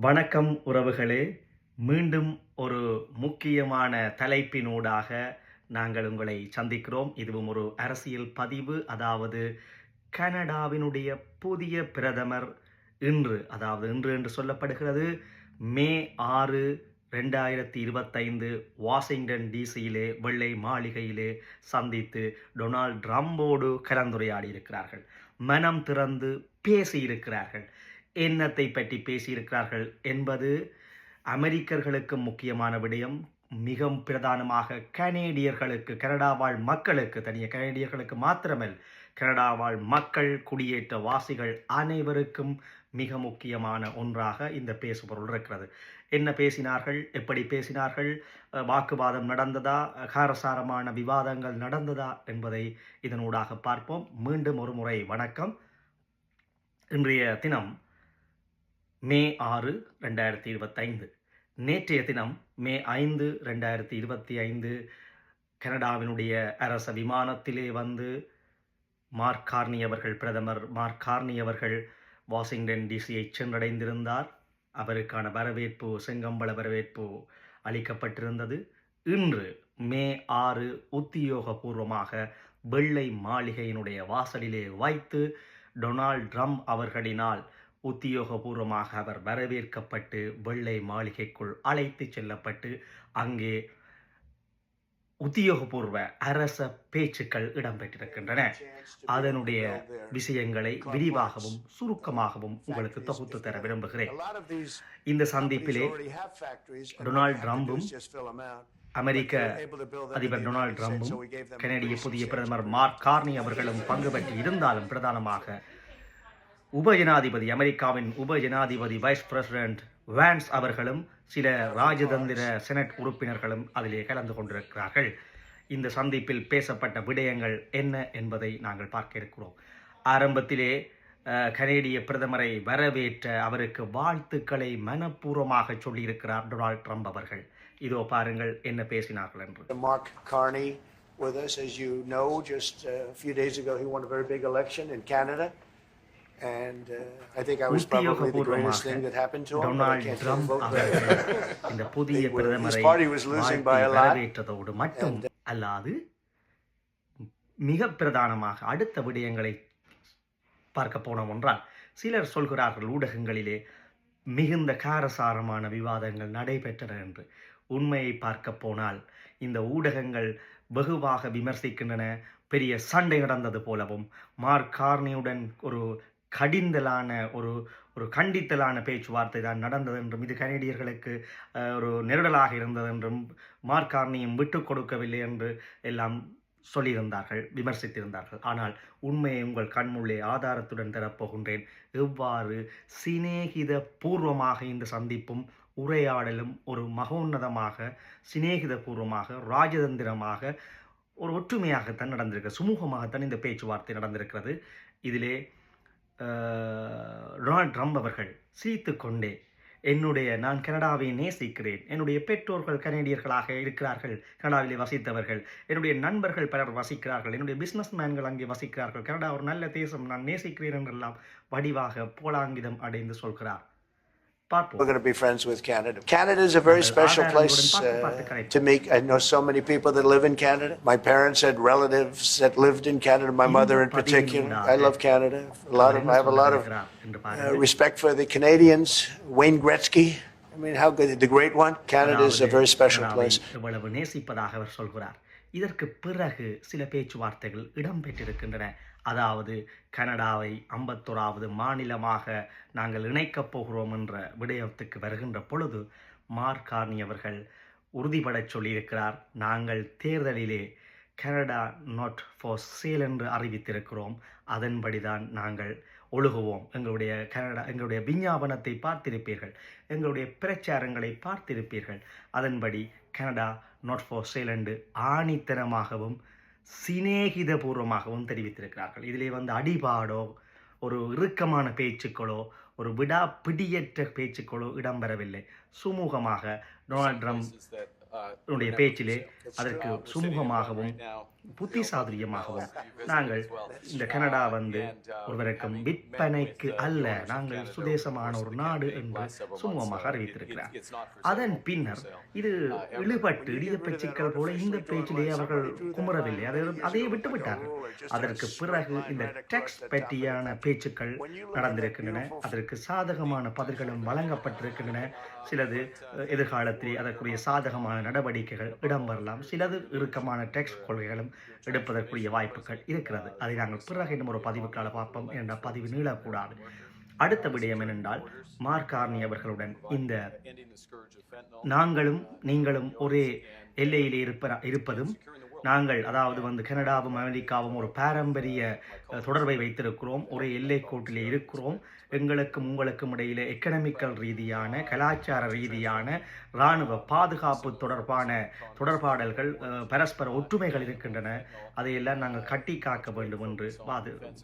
வணக்கம் உறவுகளே. மீண்டும் ஒரு முக்கியமான தலைப்பினூடாக நாங்கள் உங்களை சந்திக்கிறோம். இதுவும் ஒரு அரசியல் பதிவு. அதாவது கனடாவினுடைய புதிய பிரதமர் இன்று என்று சொல்லப்படுகிறது மே 6, 2025 வாஷிங்டன் டிசியிலே வெள்ளை மாளிகையிலே சந்தித்து டொனால்ட் ட்ரம்போடு கலந்துரையாடி இருக்கிறார்கள். மனம் திறந்து பேசியிருக்கிறார்கள். என்னத்தை பற்றி பேசியிருக்கிறார்கள் என்பது அமெரிக்கர்களுக்கு முக்கியமான விடயம். மிக பிரதானமாக கனேடியர்களுக்கு, கனடா வாழ் மக்களுக்கு, தனியாக கனேடியர்களுக்கு மாத்திரமல்ல, கனடா வாழ் மக்கள், குடியேற்ற வாசிகள் அனைவருக்கும் மிக முக்கியமான ஒன்றாக இந்த பேசுபொருள் இருக்கிறது. என்ன பேசினார்கள், எப்படி பேசினார்கள், வாக்குவாதம் நடந்ததா, காரசாரமான விவாதங்கள் நடந்ததா என்பதை இதனூடாக பார்ப்போம். மீண்டும் ஒரு முறை வணக்கம். இன்றைய தினம் மே 6, 2025. நேற்றைய தினம் மே 5, 2025 கனடாவினுடைய அரச விமானத்திலே வந்து மார்க் கார்னி அவர்கள், பிரதமர் மார்க் கார்னி அவர்கள் வாஷிங்டன் டிசியை சென்றடைந்திருந்தார். அவருக்கான வரவேற்பு, செங்கம்பள வரவேற்பு அளிக்கப்பட்டிருந்தது. இன்று மே 6 உத்தியோகபூர்வமாக வெள்ளை மாளிகையினுடைய வாசலிலே வைத்து டொனால்ட் ட்ரம்ப் அவர்களினால் உத்தியோகபூர்வமாக அவர் வரவேற்கப்பட்டு வெள்ளை மாளிகைக்குள் அழைத்து செல்லப்பட்டு அங்கே உத்தியோகபூர்வ அரச பேச்சுக்கள் இடம்பெற்றிருக்கின்றன. அதனுடைய விஷயங்களை விரிவாகவும் சுருக்கமாகவும் உங்களுக்கு தொகுத்து தர விரும்புகிறேன். இந்த சந்திப்பிலே டொனால்ட் ட்ரம்பும், அமெரிக்க அதிபர் டொனால்ட் ட்ரம்பும், கனடிய புதிய பிரதமர் மார்க் கார்னி அவர்களும் பங்கு பற்றி இருந்தாலும் பிரதானமாக உபஜனாதிபதி, அமெரிக்காவின் உபஜனாதிபதி வைஸ் பிரசிடென்ட் வான்ஸ் அவர்களும் சில ராஜதந்திர செனட் உறுப்பினர்களும் அதிலே கலந்து கொண்டிருக்கிறார்கள். இந்த சந்திப்பில் பேசப்பட்ட விடயங்கள் என்ன என்பதை நாங்கள் பார்க்க இருக்கிறோம். ஆரம்பத்திலே கனேடிய பிரதமரை வரவேற்ற அவருக்கு வாழ்த்துக்களை மனப்பூர்வமாக சொல்லியிருக்கிறார் டொனால்ட் ட்ரம்ப் அவர்கள். இதோ பாருங்கள் என்ன பேசினார்கள் என்று. Mark Carney with us, as you know, just a few days ago he won a very big election in Canada. And I think I was probably the greatest thing that happened to him. இந்த புதிய பிரதமரை வரவேற்றதோடு மட்டும் அல்லாது மிக பிரதானமாக அடுத்த விடயங்களை பார்க்க போனோம் என்றால், சிலர் சொல்கிறார்கள் ஊடகங்களிலே மிகுந்த காரசாரமான விவாதங்கள் நடைபெற்றன என்று. உண்மையை பார்க்க போனால் இந்த ஊடகங்கள் வெகுவாக விமர்சிக்கின்றன. பெரிய சண்டை நடந்தது போலவும், மார்க் கார்னியுடன் ஒரு கடிந்தலான ஒரு கண்டித்தலான பேச்சுவார்த்தை தான் நடந்தது என்றும், இது கனேடியர்களுக்கு ஒரு நெருடலாக இருந்தது என்றும், மார்க் கார்னியும் விட்டுக் கொடுக்கவில்லை என்று எல்லாம் சொல்லியிருந்தார்கள், விமர்சித்திருந்தார்கள். ஆனால் உண்மையை உங்கள் கண்முள்ளே ஆதாரத்துடன் தரப்போகின்றேன். எவ்வாறு சிநேகித பூர்வமாக இந்த சந்திப்பும் உரையாடலும் ஒரு மகோன்னதமாக, சிநேகித பூர்வமாக, ராஜதந்திரமாக, ஒரு ஒற்றுமையாகத்தான் நடந்திருக்கு, சுமூகமாகத்தான் இந்த பேச்சுவார்த்தை நடந்திருக்கிறது. இதிலே டொனால்ட் ட்ரம்ப் அவர்கள் சிரித்து கொண்டே, நான் கனடாவை நேசிக்கிறேன், என்னுடைய பெற்றோர்கள் கனேடியர்களாக இருக்கிறார்கள், கனடாவிலே வசித்தவர்கள், என்னுடைய நண்பர்கள் பலர் வசிக்கிறார்கள், என்னுடைய பிஸ்னஸ் மேன்கள் அங்கே வசிக்கிறார்கள், கனடா ஒரு நல்ல தேசம், நான் நேசிக்கிறேன் என்றெல்லாம் வடிவாக போலாங்கிதம் அடைந்து சொல்கிறார். We're going to be friends with Canada. Canada is a very special place to me. I know so many people that live in Canada. My parents had relatives that lived in Canada, my mother in particular. I love Canada. I have a lot of respect for the Canadians. Wayne Gretzky, I mean, how good, the great one. Canada is a very special place. இதற்கு பிறகு சில பேச்சுவார்த்தைகள் இடம்பெற்றிருக்கின்றன. அதாவது கனடாவை 51வது மாநிலமாக நாங்கள் இணைக்கப் போகிறோம் என்ற விடயத்துக்கு வருகின்ற பொழுது மார்க் கார்னி அவர்கள் உறுதிபட சொல்லியிருக்கிறார், நாங்கள் தேர்தலிலே கனடா நாட் ஃபார் சேல் என்று அறிவித்திருக்கிறோம், அதன்படிதான் நாங்கள் ஒழுகுவோம். எங்களுடைய விஞ்ஞாபனத்தை பார்த்திருப்பீர்கள், எங்களுடைய பிரச்சாரங்களை பார்த்திருப்பீர்கள். அதன்படி கனடா நாட் ஃபார் சேல் என்று ஆணித்தனமாகவும் சிநேகிதபூர்வமாகவும் தெரிவித்திருக்கிறார்கள். இதிலே அடிபாடோ, ஒரு இறுக்கமான பேச்சுக்களோ, ஒரு விடா பிடியற்ற பேச்சுக்களோ இடம்பெறவில்லை. சுமூகமாக டொனால்ட் ட்ரம்ப் உன்னுடைய பேச்சிலே அதற்கு சுமூகமாகவும் புத்திசாதுரியமாகவும் நாங்கள் இந்த கனடா வந்து ஒருவருக்கும் விற்பனைக்கு அல்ல, நாங்கள் சுதேசமான ஒரு நாடு என்று சுமூகமாக அறிவித்திருக்கிறார். அதன் பின்னர் இது இழுபட்டு இடியப்ப சிக்கல் போல இந்த பேச்சிலேயே அவர்கள் குமரவில்லை, அதையே விட்டுவிட்டார்கள். அதற்கு பிறகு இந்த டெக்ஸ் பற்றியான பேச்சுக்கள் நடந்திருக்கின்றன, அதற்கு சாதகமான பதில்களும் வழங்கப்பட்டிருக்கின்றன. சிலது எதிர்காலத்தில் அதற்குரிய சாதகமான நடவடிக்கைகள் இடம்பெறலாம், சிலது இறுக்கமான டெக்ஸ் கொள்கைகளும் எடுப்பதற்குரிய வாய்ப்புகள் இருக்கிறது. அதை நாங்கள் பிறகு இன்னும் ஒரு பதிவுக்கால பார்ப்போம் என்ற பதிவு நீளக்கூடாது. அடுத்த விடயம் என்னென்றால், மார்க் கார்னி அவர்களுடன் இந்த நாங்களும் நீங்களும் ஒரே எல்லையிலே இருப்பதும், நாங்கள் அதாவது வந்து கனடாவும் அமெரிக்காவும் ஒரு பாரம்பரிய தொடர்பை வைத்திருக்கிறோம், ஒரே எல்லைக்கோட்டிலே இருக்கிறோம், எங்களுக்கும் உங்களுக்கும் இடையிலே எக்கனாமிக்கல் ரீதியான கலாச்சார ரீதியான இராணுவ பாதுகாப்பு தொடர்பான தொடர்பாடல்கள் பரஸ்பர ஒற்றுமைகள் இருக்கின்றன, அதையெல்லாம் நாங்கள் கட்டி காக்க வேண்டும் என்று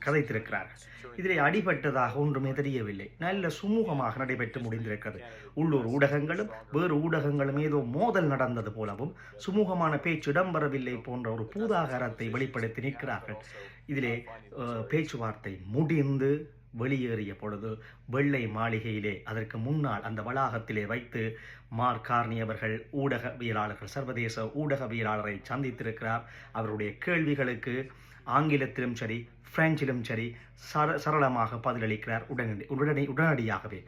கதைத்திருக்கிறார்கள். இதிலே அடிபட்டதாக ஒன்றுமே தெரியவில்லை, நல்ல சுமூகமாக நடைபெற்று முடிந்திருக்கிறது. உள்ளூர் ஊடகங்களும் வேறு ஊடகங்களும் ஏதோ மோதல் நடந்தது போலவும் சுமூகமான பேச்சு இடம்பெறவில்லை போன்ற ஒரு பூதாகாரத்தை வெளிப்படுத்தி நிற்கிறார்கள். இதிலே பேச்சுவார்த்தை முடிந்து வெளியேறிய பொழுது வெள்ளை மாளிகையிலே அதற்கு முன்னால் அந்த வளாகத்திலே வைத்து மார்க் கார்னி அவர்கள் ஊடகவியலாளர்கள், சர்வதேச ஊடகவியலாளரை சந்தித்திருக்கிறார். அவருடைய கேள்விகளுக்கு ஆங்கிலத்திலும் சரி பிரெஞ்சிலும் சரி சரளமாக பதிலளிக்கிறார். உடனடியாகவே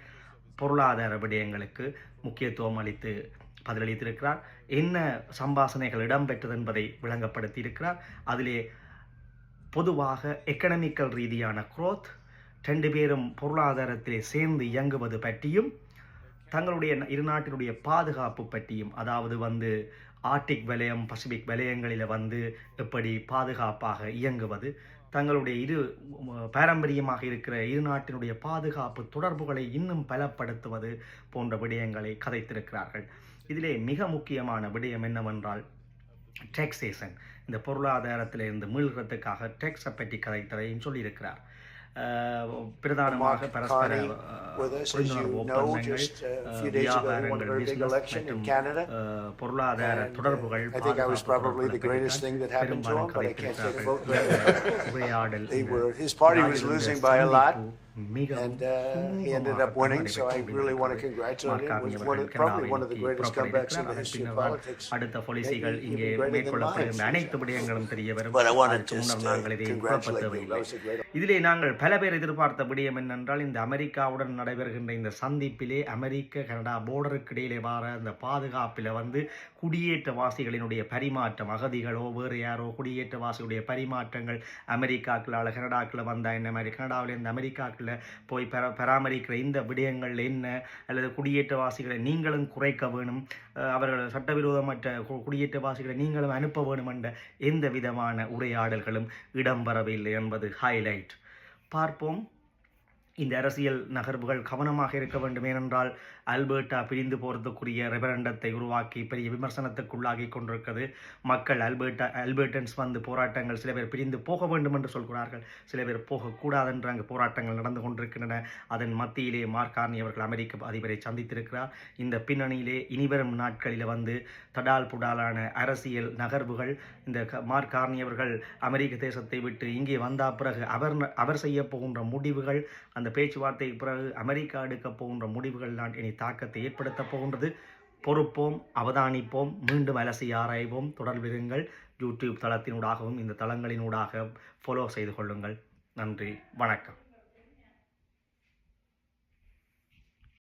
பொருளாதார விடயங்களுக்கு முக்கியத்துவம் அளித்து பதிலளித்திருக்கிறார். என்ன சம்பாஷணைகள் இடம்பெற்றது என்பதை விளங்கப்படுத்தி இருக்கிறார். அதிலே பொதுவாக எக்கனாமிக்கல் ரீதியான குரோத், ரெண்டு பேரும் பொருளாதாரத்திலே சேர்ந்து இயங்குவது பற்றியும், தங்களுடைய இரு நாட்டினுடைய பாதுகாப்பு பற்றியும், அதாவது வந்து ஆர்டிக் வலயம் பசிபிக் வலயங்களில் வந்து எப்படி பாதுகாப்பாக இயங்குவது, தங்களுடைய பாரம்பரியமாக இருக்கிற இரு நாட்டினுடைய பாதுகாப்பு தொடர்புகளை இன்னும் பலப்படுத்துவது போன்ற விடயங்களை கதைத்திருக்கிறார்கள். இதிலே மிக முக்கியமான விடயம் என்னவென்றால் டேக்ஸேஷன், இந்த பொருளாதாரத்திலிருந்து மீள்கிறதுக்காக டேக்ஸை பற்றி கதைத்ததையும் சொல்லியிருக்கிறார். பிரதானமாக பரஸ்பர புரிந்துணர்வு ஒப்பந்தங்கள், வியாபாரங்கள், பிசினஸ் மற்றும் பொருளாதார தொடர்புகள், பெரும்பாலும் கதைத்திருக்கிறார்கள். உரையாடல் and he ended up winning, so I really want to congratulate him. It was probably one of the greatest comebacks in the history of politics. அடுத்த பாலிசிகள் இங்கே மேற்கொள்ளப்படுகின்ற அனைத்து விடயங்களும் தெரிய வரும். அதற்கு முன்னர் நாங்கள் இதை குழப்பத்தவில்லை. இதிலே நாங்கள் பல பேர் எதிர்பார்த்த விடயம் என்னென்றால், இந்த அமெரிக்காவுடன் நடைபெறுகின்ற இந்த சந்திப்பிலே அமெரிக்க கனடா போர்டருக்கு இடையிலே வார அந்த பாதுகாப்பில் வந்து குடியேற்றவாசிகளினுடைய பரிமாற்றம், அகதிகளோ வேறு யாரோ குடியேற்றவாசிகளுடைய பரிமாற்றங்கள் அமெரிக்காக்களால் கனடாக்கில் வந்தா என்ன மாதிரி, கனடாவிலிருந்து அமெரிக்காக்கில் போய் பராமரிக்கிற இந்த விடயங்கள் என்ன, அல்லது குடியேற்றவாசிகளை நீங்களும் குறைக்க வேணும், அவர்கள் சட்டவிரோதமற்ற குடியேற்றவாசிகளை நீங்களும் அனுப்ப வேணும் என்ற எந்த விதமான உரையாடல்களும் இடம்பெறவில்லை என்பது ஹைலைட். பார்ப்போம். இந்த அரசியல் நகர்வுகள் கவனமாக இருக்க வேண்டும். ஏனென்றால் அல்பர்ட்டா பிரிந்து போகிறதுக்குரிய ரெபரண்டத்தை உருவாக்கி பெரிய விமர்சனத்துக்குள்ளாகி கொண்டிருக்கிறது. மக்கள் அல்பர்டன்ஸ் வந்து போராட்டங்கள், சில பேர் பிரிந்து போக வேண்டும் என்று சொல்கிறார்கள், சில பேர் போகக்கூடாது என்று அங்கு போராட்டங்கள் நடந்து கொண்டிருக்கின்றன. அதன் மத்தியிலே மார்க் கார்னி அவர்கள் அமெரிக்க அதிபரை சந்தித்திருக்கிறார். இந்த பின்னணியிலே இனிவரும் நாட்களில் வந்து தடால் புடாலான அரசியல் நகர்வுகள், இந்த மார்க் கார்னி அவர்கள் அமெரிக்க தேசத்தை விட்டு இங்கே வந்த பிறகு அவர் செய்ய போகின்ற முடிவுகள், அந்த பேச்சுவார்த்தைக்கு பிறகு அமெரிக்கா எடுக்க போகின்ற முடிவுகள் தான் இனி தாக்கத்தை ஏற்படுத்த போகின்றது. பொறுப்போம், அவதானிப்போம், மீண்டும் அலசி ஆராய்வோம். தொடர்பிருங்கள். யூடியூப் தளத்தினூடாகவும் இந்த தளங்களினூடாக ஃபாலோ செய்து கொள்ளுங்கள். நன்றி, வணக்கம்.